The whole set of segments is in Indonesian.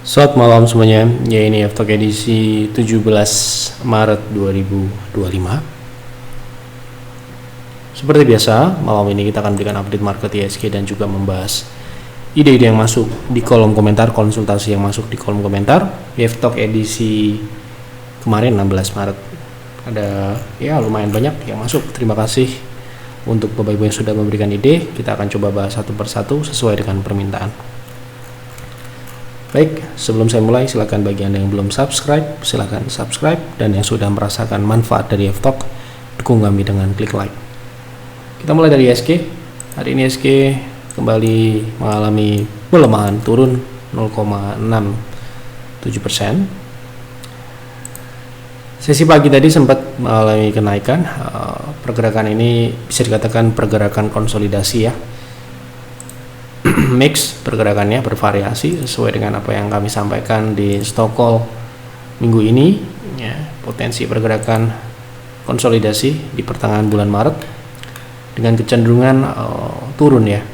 Selamat malam semuanya, ya ini F-Talk edisi 17 Maret 2025. Seperti biasa, malam ini kita akan berikan update market IHSG dan juga membahas ide-ide yang masuk di kolom komentar, konsultasi yang masuk di kolom komentar. F-Talk edisi kemarin 16 Maret ada ya lumayan banyak yang masuk. Terima kasih untuk Bapak Ibu yang sudah memberikan ide. Kita akan coba bahas satu persatu sesuai dengan permintaan. Baik, sebelum saya mulai, silakan bagi Anda yang belum subscribe, silakan subscribe, dan yang sudah merasakan manfaat dari F-Talk, dukung kami dengan klik like. Kita mulai dari IHSG. Hari ini IHSG kembali mengalami pelemahan, turun 0,67%. Sesi pagi tadi sempat mengalami kenaikan. Pergerakan ini bisa dikatakan pergerakan konsolidasi ya. Mix pergerakannya bervariasi sesuai dengan apa yang kami sampaikan di Stockholm minggu ini ya, potensi pergerakan konsolidasi di pertengahan bulan Maret dengan kecenderungan turun ya,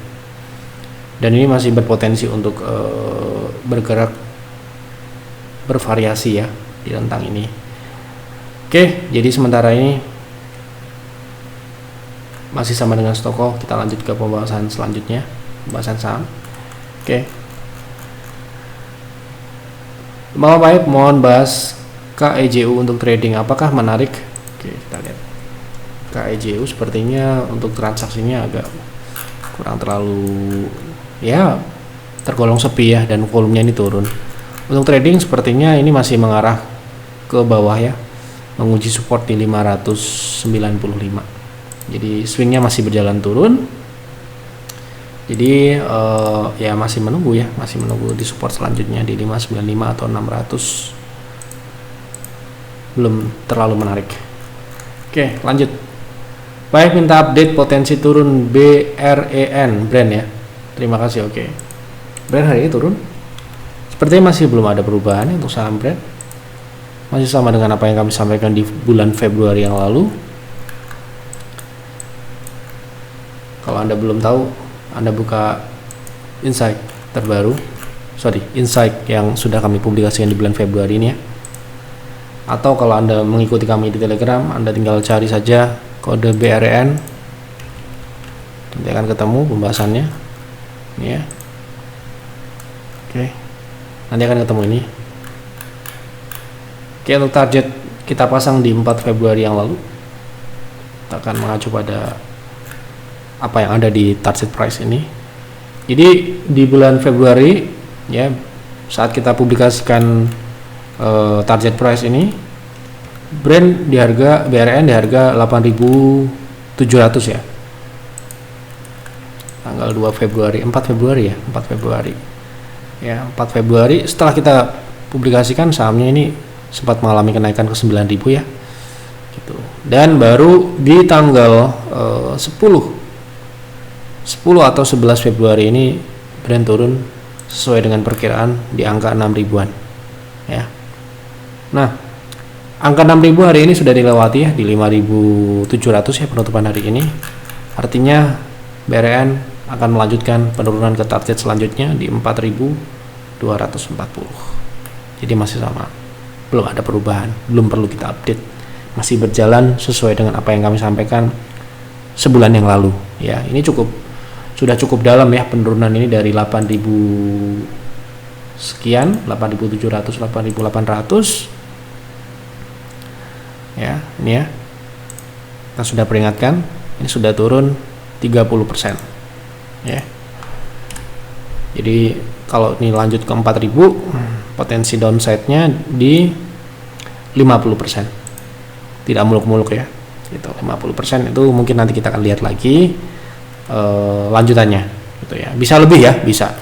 dan ini masih berpotensi untuk bergerak bervariasi ya di rentang ini. Oke, jadi sementara ini masih sama dengan Stockholm, kita lanjut ke pembahasan selanjutnya, pembahasan saham. Oke. Bapak baik, mohon bahas KEJU untuk trading, apakah menarik? Oke, kita lihat. KEJU sepertinya untuk transaksinya agak kurang terlalu ya, tergolong sepi ya, dan volumenya ini turun. Untuk trading sepertinya ini masih mengarah ke bawah ya, menguji support di 595. Jadi swingnya masih berjalan turun. Jadi ya masih menunggu di support selanjutnya di 595 atau 600. Belum terlalu menarik. Oke, lanjut. Baik, minta update potensi turun BREN brand ya. Terima kasih. Oke. Brand hari ini turun. Sepertinya masih belum ada perubahan untuk saham brand. Masih sama dengan apa yang kami sampaikan di bulan Februari yang lalu. Kalau Anda belum tahu, Anda buka insight yang sudah kami publikasikan di bulan Februari ini ya. Atau kalau Anda mengikuti kami di Telegram, Anda tinggal cari saja kode BRN, nanti akan ketemu pembahasannya ini ya. Oke, nanti akan ketemu ini. Oke, untuk target kita pasang di 4 Februari yang lalu. Kita akan mengacu pada apa yang ada di target price ini. Jadi di bulan Februari ya, saat kita publikasikan target price ini, brand di harga BRN di harga 8.700 ya, tanggal 2 Februari 4 Februari setelah kita publikasikan, sahamnya ini sempat mengalami kenaikan ke 9.000 ya gitu. Dan baru di tanggal 10 atau 11 Februari ini brand turun sesuai dengan perkiraan di angka 6 ribuan ya. Nah, angka 6 ribu hari ini sudah dilewati ya, di 5.700 ya penutupan hari ini. Artinya BRN akan melanjutkan penurunan ke target selanjutnya di 4.240. Jadi masih sama, belum ada perubahan, belum perlu kita update, masih berjalan sesuai dengan apa yang kami sampaikan sebulan yang lalu ya. Ini sudah cukup dalam ya penurunan ini dari 8.000 sekian, 8.700, 8.800 ya. Ini ya, kita sudah peringatkan, ini sudah turun 30% ya. Jadi kalau ini lanjut ke 4.000, potensi downside-nya di 50%, tidak muluk-muluk ya gitu. 50% itu mungkin nanti kita akan lihat lagi lanjutannya gitu ya, bisa lebih ya, bisa,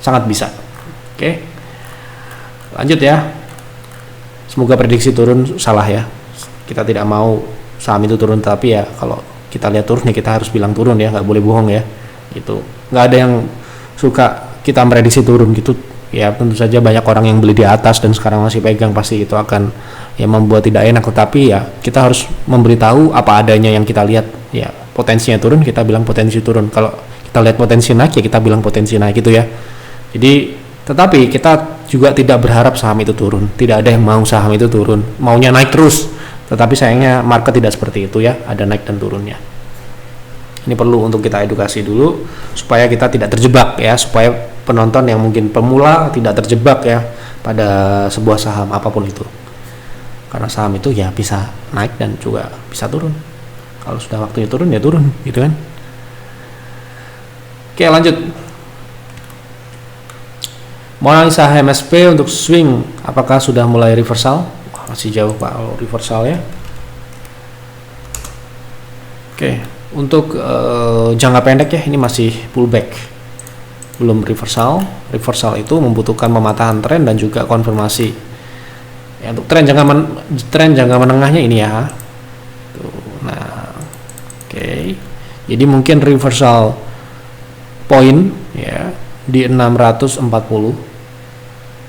sangat bisa. Oke, lanjut ya. Semoga prediksi turun salah ya, kita tidak mau saham itu turun, tapi ya kalau kita lihat turun ya kita harus bilang turun ya, nggak boleh bohong ya gitu. Nggak ada yang suka kita prediksi turun gitu ya. Tentu saja banyak orang yang beli di atas dan sekarang masih pegang, pasti itu akan ya membuat tidak enak, tetapi ya kita harus memberitahu apa adanya yang kita lihat ya. Potensinya turun, kita bilang potensi turun. Kalau kita lihat potensi naik ya kita bilang potensi naik gitu ya. Jadi tetapi kita juga tidak berharap saham itu turun. Tidak ada yang mau saham itu turun, maunya naik terus. Tetapi sayangnya market tidak seperti itu ya, ada naik dan turunnya. Ini perlu untuk kita edukasi dulu supaya kita tidak terjebak ya, supaya penonton yang mungkin pemula tidak terjebak ya pada sebuah saham apapun itu. Karena saham itu ya bisa naik dan juga bisa turun. Kalau sudah waktunya turun ya turun, gitu kan. Oke, lanjut. Mau analisa HMSP untuk swing, apakah sudah mulai reversal? Wah, masih jauh Pak kalau reversal ya. Oke, untuk jangka pendek ya, ini masih pullback, belum reversal. Reversal itu membutuhkan pematahan tren dan juga konfirmasi. Ya, untuk tren jangka menengahnya ini ya. Tuh, nah, oke. Jadi mungkin reversal point ya di 640.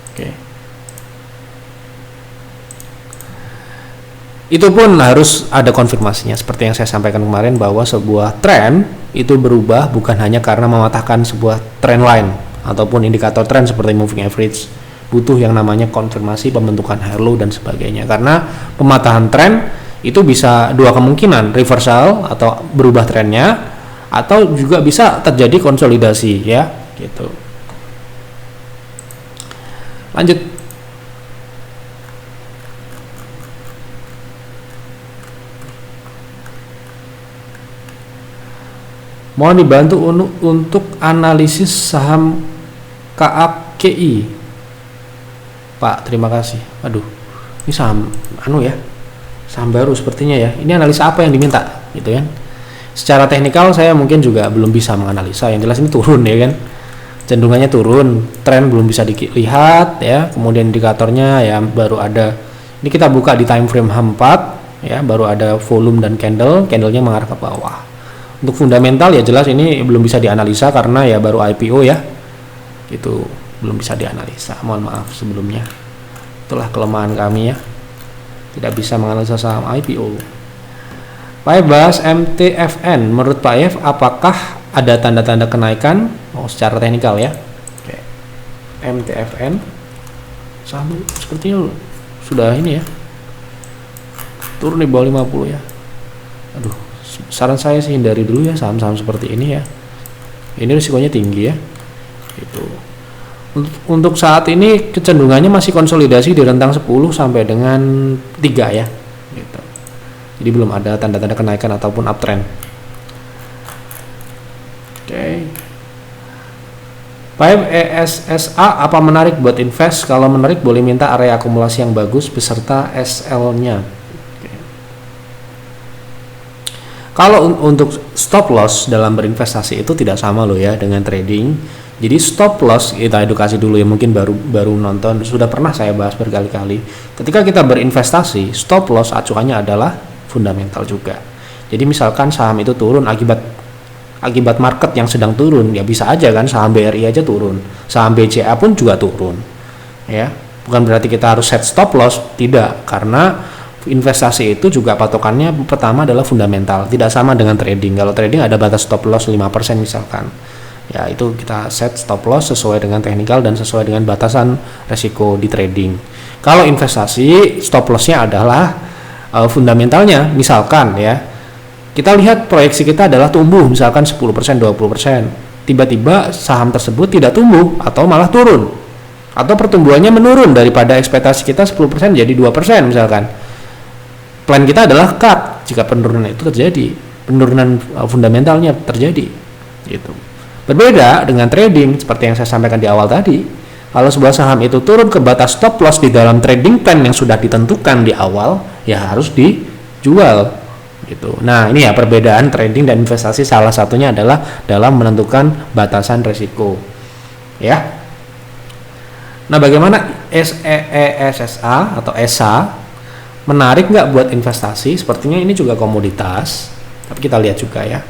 Oke. Itu pun harus ada konfirmasinya seperti yang saya sampaikan kemarin, bahwa sebuah tren itu berubah bukan hanya karena mematahkan sebuah trend line ataupun indikator tren seperti moving average. Butuh yang namanya konfirmasi, pembentukan high low dan sebagainya. Karena pematahan tren itu bisa dua kemungkinan, reversal atau berubah trennya, atau juga bisa terjadi konsolidasi ya, gitu. Lanjut. Mohon dibantu untuk analisis saham KAPKI. Pak, terima kasih. Aduh, ini saham saham baru sepertinya ya. Ini analisa apa yang diminta, gitu kan? Secara teknikal saya mungkin juga belum bisa menganalisa. Yang jelas ini turun ya kan, cenderungannya turun, tren belum bisa dilihat ya. Kemudian indikatornya ya baru ada. Ini kita buka di time frame H4 ya, baru ada volume dan candlenya mengarah ke bawah. Untuk fundamental ya jelas ini belum bisa dianalisa karena ya baru IPO ya, itu belum bisa dianalisa. Mohon maaf sebelumnya, itulah kelemahan kami ya, tidak bisa menganalisa saham IPO. Pak Yef bahas MTFN. Menurut Pak Yef apakah ada tanda-tanda kenaikan secara teknikal ya? Oke. MTFN saham sepertinya sudah ini ya, turun di bawah 50 ya. Aduh, saran saya sih hindari dulu ya saham-saham seperti ini ya. Ini risikonya tinggi ya. Gitu. Untuk saat ini kecenderungannya masih konsolidasi di rentang 10 sampai dengan 3 ya. Gitu. Jadi belum ada tanda-tanda kenaikan ataupun uptrend. Oke. Pak ESSA apa menarik buat invest? Kalau menarik boleh minta area akumulasi yang bagus beserta SL-nya. Kalau untuk stop loss dalam berinvestasi itu tidak sama loh ya dengan trading. Jadi stop loss kita edukasi dulu ya, mungkin baru nonton, sudah pernah saya bahas berkali-kali. Ketika kita berinvestasi, stop loss acuannya adalah fundamental juga. Jadi misalkan saham itu turun akibat market yang sedang turun, ya bisa aja kan saham BRI aja turun, saham BCA pun juga turun. Ya, bukan berarti kita harus set stop loss, tidak, karena investasi itu juga patokannya pertama adalah fundamental, tidak sama dengan trading. Kalau trading ada batas stop loss 5% misalkan. Ya, itu kita set stop loss sesuai dengan teknikal dan sesuai dengan batasan resiko di trading. Kalau investasi, stop lossnya adalah fundamentalnya. Misalkan ya, kita lihat proyeksi kita adalah tumbuh misalkan 10%, 20%. Tiba-tiba saham tersebut tidak tumbuh atau malah turun. Atau pertumbuhannya menurun daripada ekspektasi kita 10% jadi 2% misalkan. Plan kita adalah cut jika penurunan itu terjadi, penurunan fundamentalnya terjadi, gitu. Berbeda dengan trading seperti yang saya sampaikan di awal tadi. Kalau sebuah saham itu turun ke batas stop loss di dalam trading plan yang sudah ditentukan di awal, ya harus dijual, gitu. Nah, ini ya perbedaan trading dan investasi, salah satunya adalah dalam menentukan batasan risiko, ya. Nah, bagaimana ESSA atau ESA menarik nggak buat investasi? Sepertinya ini juga komoditas, tapi kita lihat juga ya,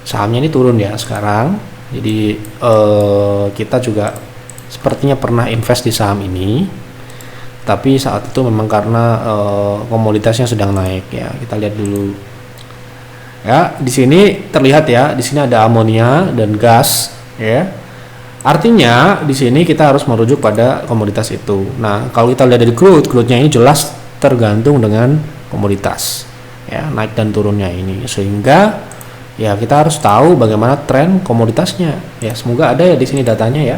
sahamnya ini turun ya sekarang. Jadi kita juga sepertinya pernah invest di saham ini, tapi saat itu memang karena komoditasnya sedang naik ya. Kita lihat dulu ya, di sini terlihat ya, di sini ada amonia dan gas ya. Artinya di sini kita harus merujuk pada komoditas itu. Nah, kalau kita lihat dari crude-nya ini jelas tergantung dengan komoditas, ya, naik dan turunnya ini, sehingga ya kita harus tahu bagaimana tren komoditasnya. Ya, semoga ada ya di sini datanya ya.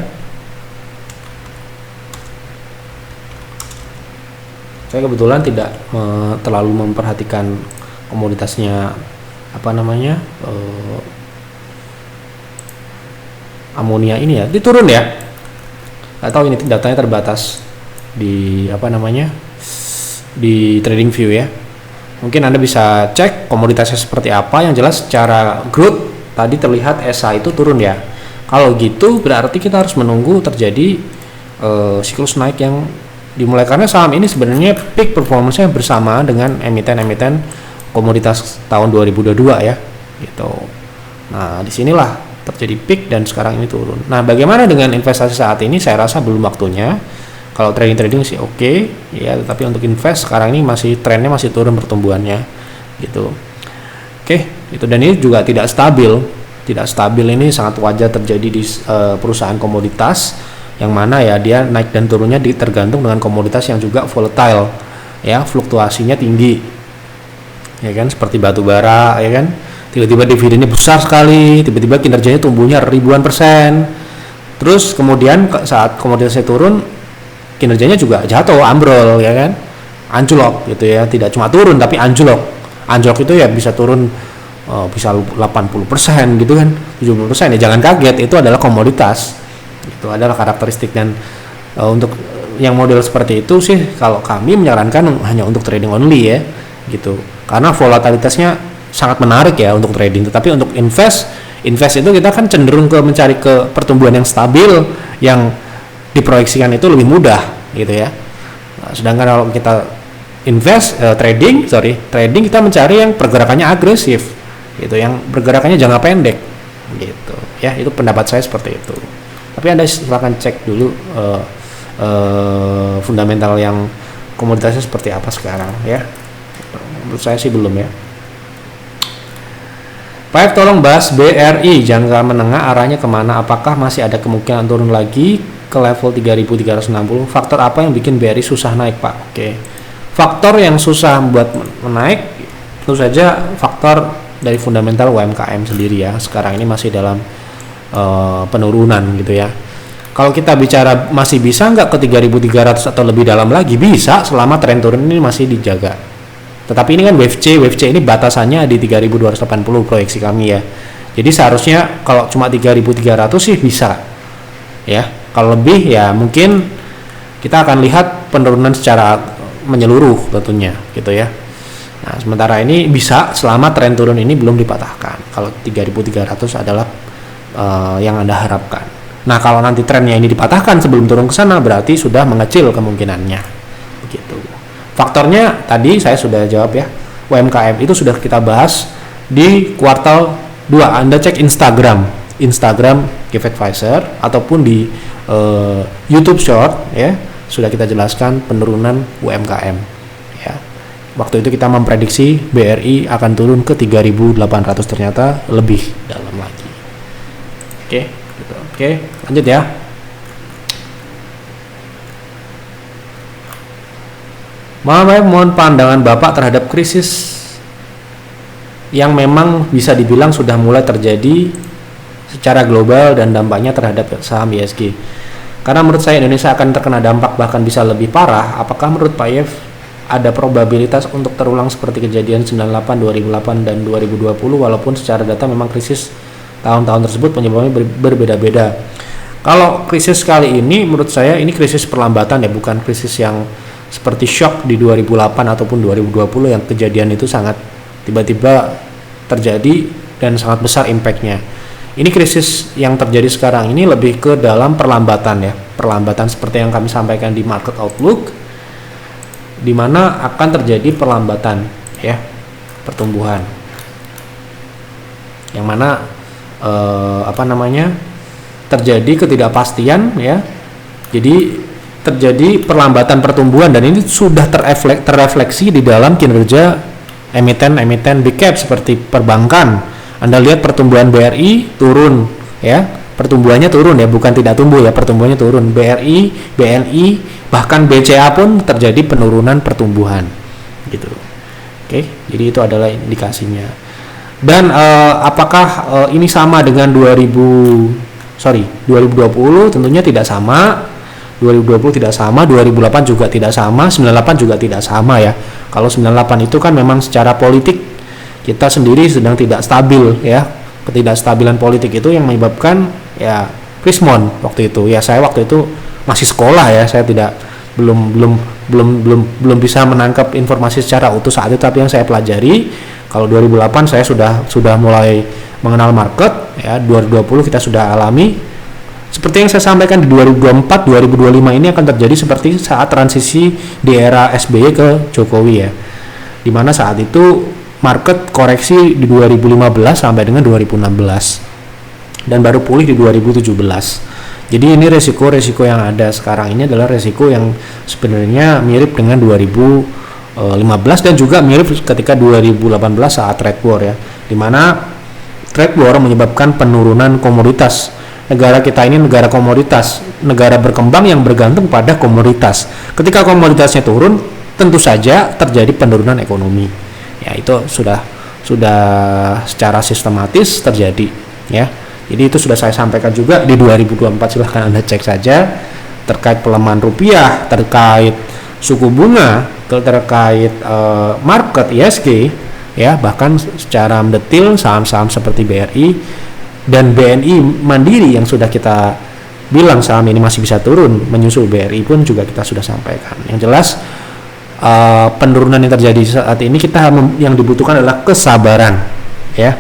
Saya kebetulan tidak terlalu memperhatikan komoditasnya amonia ini ya, diturun ya. Atau ini datanya terbatas di di TradingView ya. Mungkin Anda bisa cek komoditasnya seperti apa. Yang jelas secara crude tadi terlihat SA itu turun ya. Kalau gitu berarti kita harus menunggu terjadi siklus naik yang dimulai, karena saham ini sebenarnya peak performance-nya bersama dengan emiten-emiten komoditas tahun 2022 ya gitu. Nah, disinilah terjadi peak dan sekarang ini turun. Nah, bagaimana dengan investasi saat ini? Saya rasa belum waktunya. Kalau trading sih oke, ya, tetapi untuk invest sekarang ini trennya masih turun pertumbuhannya gitu. Oke, itu, dan ini juga tidak stabil. Tidak stabil ini sangat wajar terjadi di perusahaan komoditas, yang mana ya dia naik dan turunnya tergantung dengan komoditas yang juga volatile ya, fluktuasinya tinggi ya kan, seperti batu bara ya kan, tiba-tiba dividennya besar sekali, tiba-tiba kinerjanya tumbuhnya ribuan persen, terus kemudian saat komoditasnya turun kinerjanya juga jatuh, ambrol ya kan, anjlok gitu ya, tidak cuma turun tapi anjlok itu ya bisa turun bisa 80% gitu kan, 70% ya, jangan kaget, itu adalah komoditas. Itu adalah karakteristik, dan untuk yang model seperti itu sih kalau kami menyarankan hanya untuk trading only ya gitu, karena volatilitasnya sangat menarik ya untuk trading. Tetapi untuk invest itu kita kan cenderung mencari ke pertumbuhan yang stabil, yang diproyeksikan itu lebih mudah gitu ya. Nah, sedangkan kalau kita trading kita mencari yang pergerakannya agresif gitu, yang pergerakannya jangka pendek gitu ya. Itu pendapat saya seperti itu. Tapi Anda silahkan cek dulu fundamental yang komoditasnya seperti apa sekarang ya. Menurut saya sih belum ya. Pak F, tolong bahas BRI jangka menengah arahnya kemana? Apakah masih ada kemungkinan turun lagi ke level 3.360? Faktor apa yang bikin BRI susah naik, Pak? Oke. Faktor yang susah buat menaik tentu saja faktor dari fundamental UMKM sendiri ya. Sekarang ini masih dalam penurunan gitu ya. Kalau kita bicara masih bisa nggak ke 3.300 atau lebih dalam lagi, bisa selama tren turun ini masih dijaga. Tetapi ini kan wave C ini batasannya di 3.280 proyeksi kami ya. Jadi seharusnya kalau cuma 3.300 sih bisa ya. Kalau lebih ya mungkin kita akan lihat penurunan secara menyeluruh tentunya gitu ya. Nah, sementara ini bisa selama tren turun ini belum dipatahkan. Kalau 3.300 adalah yang Anda harapkan. Nah, kalau nanti trennya ini dipatahkan sebelum turun ke sana, berarti sudah mengecil kemungkinannya. Begitu. Faktornya tadi saya sudah jawab ya. UMKM itu sudah kita bahas di kuartal 2. Anda cek Instagram Give Advisor ataupun di YouTube Short ya, sudah kita jelaskan penurunan UMKM ya. Waktu itu kita memprediksi BRI akan turun ke 3.800, ternyata lebih dalam lagi. Oke, lanjut ya. Mohon pandangan Bapak terhadap krisis yang memang bisa dibilang sudah mulai terjadi secara global dan dampaknya terhadap saham ISG. Karena menurut saya Indonesia akan terkena dampak bahkan bisa lebih parah. Apakah menurut Pak Yef ada probabilitas untuk terulang seperti kejadian 98, 2008 dan 2020 walaupun secara data memang krisis tahun-tahun tersebut penyebabnya berbeda-beda. Kalau krisis kali ini menurut saya ini krisis perlambatan ya, bukan krisis yang seperti shock di 2008 ataupun 2020 yang kejadian itu sangat tiba-tiba terjadi dan sangat besar impactnya. Ini krisis yang terjadi sekarang ini lebih ke dalam perlambatan ya, perlambatan seperti yang kami sampaikan di market outlook, di mana akan terjadi perlambatan ya pertumbuhan, yang mana terjadi ketidakpastian ya, jadi terjadi perlambatan pertumbuhan dan ini sudah terrefleksi di dalam kinerja emiten big cap seperti perbankan. Anda lihat pertumbuhan BRI turun ya, pertumbuhannya turun ya, bukan tidak tumbuh ya, pertumbuhannya turun. BRI, BNI, bahkan BCA pun terjadi penurunan pertumbuhan gitu. Oke, jadi itu adalah indikasinya. Dan apakah ini sama dengan 2020? Tentunya tidak sama. 2020 tidak sama, 2008 juga tidak sama, 98 juga tidak sama ya. Kalau 98 itu kan memang secara politik kita sendiri sedang tidak stabil ya. Ketidakstabilan politik itu yang menyebabkan ya krismon waktu itu. Ya saya waktu itu masih sekolah ya, saya belum bisa menangkap informasi secara utuh saat itu, tapi yang saya pelajari kalau 2008 saya sudah mulai mengenal market ya, 2020 kita sudah alami. Seperti yang saya sampaikan di 2024, 2025 ini akan terjadi seperti saat transisi di era SBY ke Jokowi ya. Dimana saat itu market koreksi di 2015 sampai dengan 2016 dan baru pulih di 2017. Jadi ini resiko yang ada sekarang ini adalah resiko yang sebenarnya mirip dengan 2015 dan juga mirip ketika 2018 saat trade war ya. Dimana trade war menyebabkan penurunan komoditas. Negara kita ini negara komoditas, negara berkembang yang bergantung pada komoditas. Ketika komoditasnya turun, tentu saja terjadi penurunan ekonomi. Ya, itu sudah secara sistematis terjadi ya. Jadi itu sudah saya sampaikan juga di 2024, silahkan Anda cek saja terkait pelemahan rupiah, terkait suku bunga, terkait market ISG ya, bahkan secara mendetil saham-saham seperti BRI dan BNI Mandiri yang sudah kita bilang saham ini masih bisa turun, menyusul BRI pun juga kita sudah sampaikan. Yang jelas penurunan yang terjadi saat ini yang dibutuhkan adalah kesabaran ya,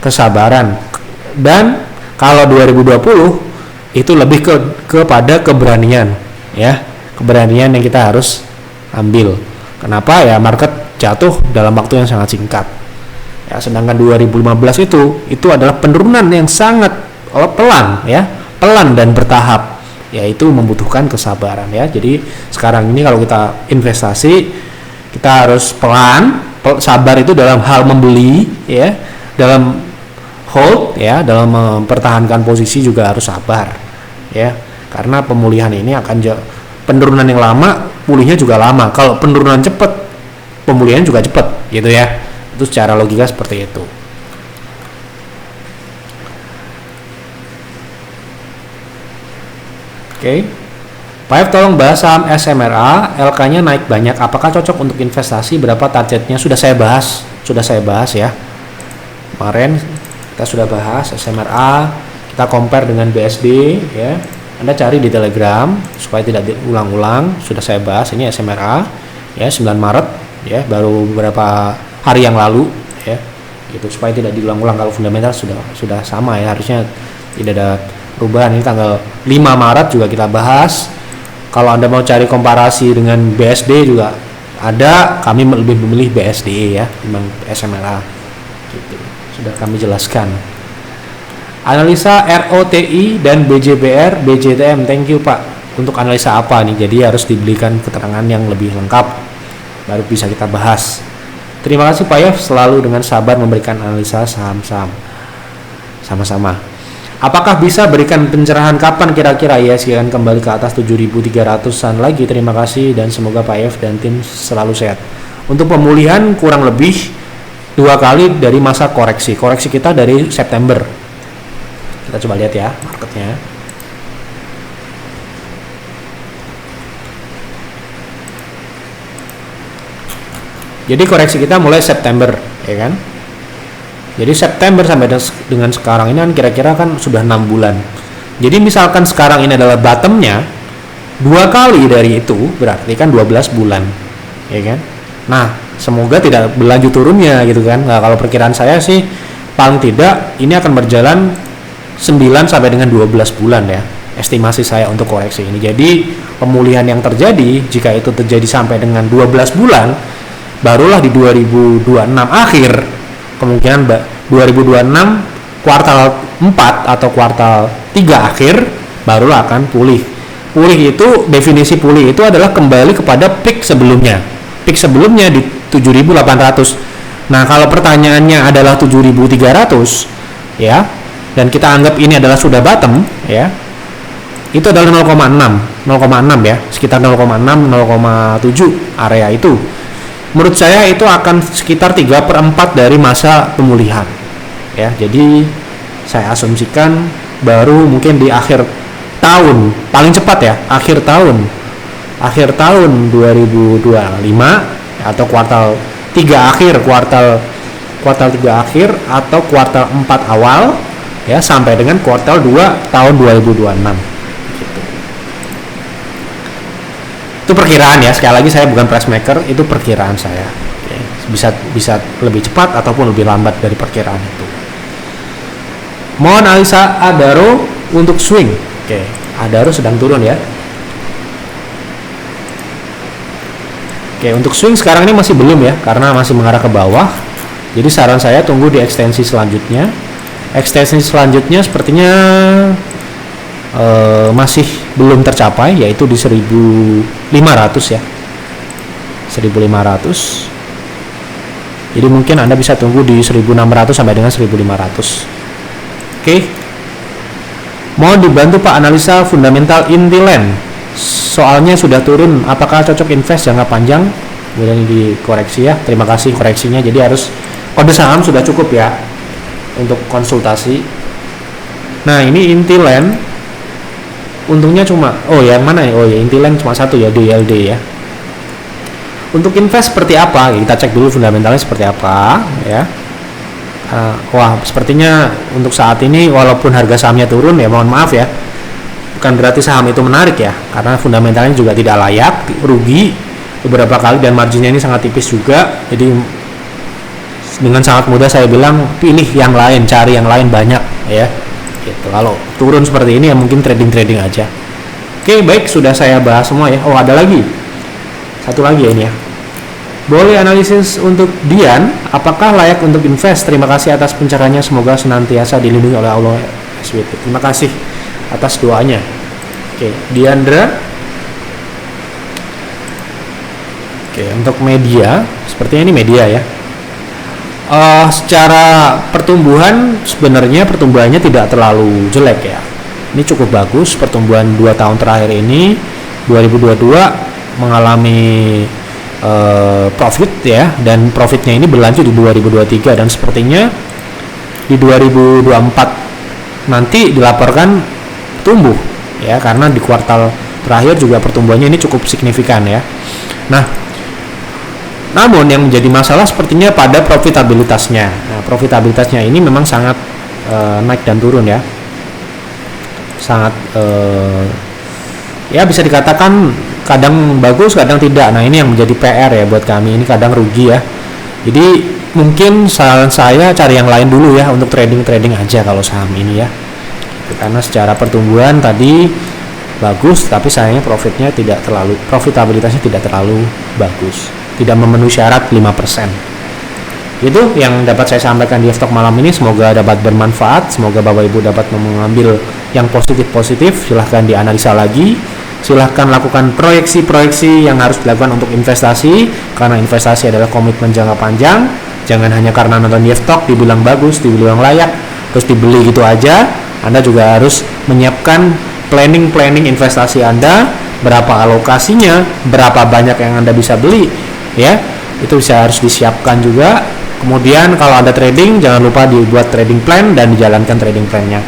kesabaran. Dan kalau 2020 itu lebih kepada keberanian ya, keberanian yang kita harus ambil. Kenapa ya, market jatuh dalam waktu yang sangat singkat. Ya, sedangkan 2015 itu adalah penurunan yang sangat pelan ya, pelan dan bertahap, yaitu membutuhkan kesabaran ya. Jadi sekarang ini kalau kita investasi kita harus pelan, sabar itu dalam hal membeli ya, dalam hold ya, dalam mempertahankan posisi juga harus sabar ya, karena pemulihan ini penurunan yang lama, pulihnya juga lama. Kalau penurunan cepat, pemulihan juga cepat gitu ya. Itu secara logika seperti itu. Oke. Pak F, tolong bahas saham SMRA, LK-nya naik banyak. Apakah cocok untuk investasi? Berapa targetnya? Sudah saya bahas ya. Kemarin kita sudah bahas SMRA, kita compare dengan BSD ya. Anda cari di Telegram supaya tidak diulang-ulang. Sudah saya bahas ini SMRA ya, 9 Maret ya, baru beberapa hari yang lalu ya, gitu, supaya tidak diulang-ulang. Kalau fundamental sudah sama ya, harusnya tidak ada perubahan. Ini tanggal 5 Maret juga kita bahas. Kalau Anda mau cari komparasi dengan BSD juga ada, kami lebih memilih BSD ya, memang SMRA gitu. Sudah kami jelaskan. Analisa ROTI dan BJBR, BJTM, thank you Pak. Untuk analisa apa nih? Jadi harus diberikan keterangan yang lebih lengkap baru bisa kita bahas. Terima kasih Pak Yef, selalu dengan sabar memberikan analisa saham-saham. Sama-sama. Apakah bisa berikan pencerahan kapan kira-kira ISG akan kembali ke atas 7.300-an lagi? Terima kasih dan semoga Pak Yef dan tim selalu sehat. Untuk pemulihan kurang lebih 2 kali dari masa koreksi. Koreksi kita dari September. Kita coba lihat ya marketnya. Jadi koreksi kita mulai September, ya kan? Jadi September sampai dengan sekarang ini kan kira-kira kan sudah 6 bulan. Jadi misalkan sekarang ini adalah bottomnya, 2 kali dari itu berarti kan 12 bulan, ya kan? Nah, semoga tidak berlanjut turunnya gitu kan. Nah, kalau perkiraan saya sih paling tidak ini akan berjalan 9 sampai dengan 12 bulan ya, estimasi saya untuk koreksi ini. Jadi pemulihan yang terjadi jika itu terjadi sampai dengan 12 bulan, barulah di 2026 akhir, kemungkinan 2026 kuartal 4 atau kuartal 3 akhir barulah akan pulih. Pulih itu, definisi pulih itu adalah kembali kepada peak sebelumnya. Peak sebelumnya di 7.800. Nah, kalau pertanyaannya adalah 7.300 ya, dan kita anggap ini adalah sudah bottom ya, itu adalah 0,6 ya, sekitar 0,6 0,7 area itu. Menurut saya itu akan sekitar 3/4 dari masa pemulihan ya. Jadi saya asumsikan baru mungkin di akhir tahun, paling cepat ya, akhir tahun 2025 atau kuartal 3 akhir, kuartal 3 akhir atau kuartal 4 awal ya, sampai dengan kuartal 2 tahun 2026 gitu. Itu perkiraan ya, sekali lagi saya bukan price maker, itu perkiraan saya. Oke. Bisa lebih cepat ataupun lebih lambat dari perkiraan itu. Mau analisa Adaro untuk swing. Oke, Adaro sedang turun ya. Oke, untuk swing sekarang ini masih belum ya, karena masih mengarah ke bawah. Jadi saran saya tunggu di ekstensi selanjutnya. Ekstensi selanjutnya sepertinya masih belum tercapai, yaitu di 1500 ya, 1500. Jadi mungkin Anda bisa tunggu di 1600 sampai dengan 1500. Oke. Mau dibantu Pak analisa fundamental Intiland, soalnya sudah turun, apakah cocok invest jangka panjang? Kemudian dikoreksi ya, terima kasih koreksinya. Jadi harus kode saham sudah cukup ya untuk konsultasi. Nah ini Intiland untungnya cuma, yang mana ya? Intiland cuma satu ya, DLD ya. Untuk invest seperti apa? Kita cek dulu fundamentalnya seperti apa ya. Sepertinya untuk saat ini walaupun harga sahamnya turun ya, mohon maaf ya, bukan berarti saham itu menarik ya, karena fundamentalnya juga tidak layak, rugi beberapa kali dan marginnya ini sangat tipis juga. Jadi dengan sangat mudah saya bilang pilih yang lain, cari yang lain banyak ya gitu. Kalau turun seperti ini ya mungkin trading aja. Oke, baik, sudah saya bahas semua ya. Ada lagi satu lagi ya ini ya, boleh analisis untuk Dian, apakah layak untuk invest? Terima kasih atas pencerahannya, semoga senantiasa dilindungi oleh Allah SWT. Terima kasih atas doanya. Oke, Diandra. Oke, untuk media, sepertinya ini media ya. Secara pertumbuhan sebenarnya pertumbuhannya tidak terlalu jelek ya. Ini cukup bagus pertumbuhan 2 tahun terakhir ini. 2022 mengalami profit ya, dan profitnya ini berlanjut di 2023 dan sepertinya di 2024 nanti dilaporkan tumbuh ya, karena di kuartal terakhir juga pertumbuhannya ini cukup signifikan ya. Nah, namun yang menjadi masalah sepertinya pada profitabilitasnya. Nah, profitabilitasnya ini memang sangat naik dan turun ya, sangat ya bisa dikatakan kadang bagus kadang tidak. Nah ini yang menjadi PR ya buat kami, ini kadang rugi ya. Jadi mungkin saran saya cari yang lain dulu ya, untuk trading aja kalau saham ini ya, karena secara pertumbuhan tadi bagus, tapi sayangnya profitabilitasnya tidak terlalu bagus, tidak memenuhi syarat 5%. Itu yang dapat saya sampaikan di F-Talk malam ini. Semoga dapat bermanfaat, semoga Bapak Ibu dapat mengambil yang positif. Silahkan dianalisa lagi, silahkan lakukan proyeksi yang harus dilakukan untuk investasi, karena investasi adalah komitmen jangka panjang. Jangan hanya karena nonton di F-Talk dibilang bagus, dibilang layak, terus dibeli gitu aja. Anda juga harus menyiapkan planning investasi Anda, berapa alokasinya, berapa banyak yang Anda bisa beli ya, itu harus disiapkan juga. Kemudian kalau Anda trading, jangan lupa dibuat trading plan dan dijalankan trading plan-nya.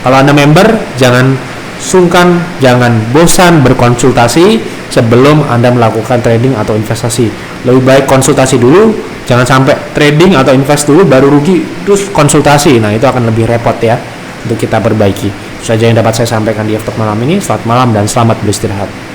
Kalau Anda member, jangan sungkan, jangan bosan berkonsultasi sebelum Anda melakukan trading atau investasi. Lebih baik konsultasi dulu, jangan sampai trading atau invest dulu baru rugi terus konsultasi. Nah itu akan lebih repot ya, untuk kita perbaiki. Itu saja yang dapat saya sampaikan di F-Talk malam ini. Selamat malam dan selamat beristirahat.